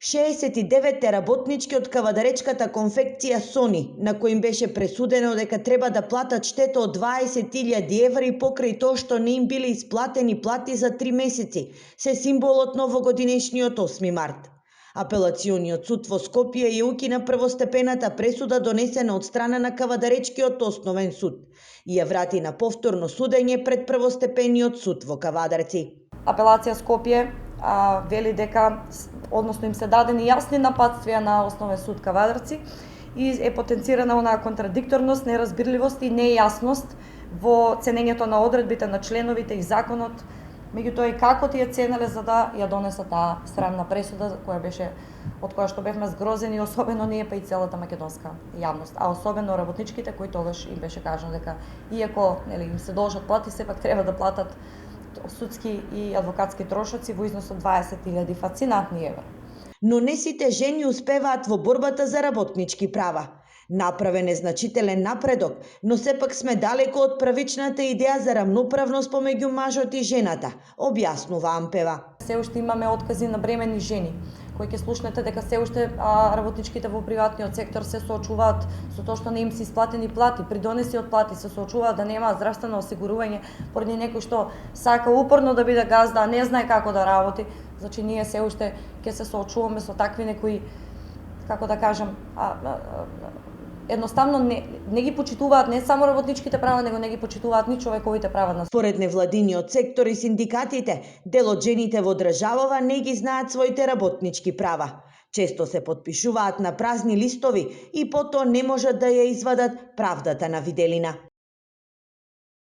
69 работнички од кавадаречката конфекција Сони, на кои им беше пресудено дека треба да платат штета од 20.000 евра покрај тоа што не им биле исплатени плати за 3 месеци, се символот на овогодинешниот 8 март. Апелациониот суд во Скопје ја укина првостепената пресуда донесена од страна на Кавадаречкиот основен суд и ја врати на повторно судење пред првостепениот суд во Кавадарци. Апелација Скопје вели дека, односно им се дадени јасни напатствија на основен суд Кавадарци и е потенцирана онаа контрадикторност, неразбирливост и нејасност во ценењето на одредбите на членовите и законот, меѓутоа и како тие ценеле за да ја донесат таа срамна пресуда од која што бевме згрозени, особено ние па и целата македонска јавност, а особено работничките кои тогаш им беше кажано дека иако им се должат плати, сепак треба да платат судски и адвокатски трошоци во износ од 20.000 фасцинатни евра. Но не сите жени успеваат во борбата за работнички права. Направен е значителен напредок, но сепак сме далеко од правичната идеја за рамноправност помеѓу мажот и жената, објаснува Ампева. Се уште имаме откази на бремени жени, кои ќе слушнете дека се уште работничките во приватниот сектор се соочуваат со тоа што не им се исплатени плати, придонеси од плати, се соочуваат да немаат здравствено осигурување поради некој што сака упорно да биде газда, а не знае како да работи. Значи ние се уште ќе се соочуваме со такви некои, како да кажам, едноставно не ги почитуваат не само работничките права, него не ги почитуваат ни човековите права. Според невладиниот сектор и синдикатите, дел од жените во државава не ги знаат своите работнички права. Често се потпишуваат на празни листови и потоа не можат да ја извадат правдата на виделина.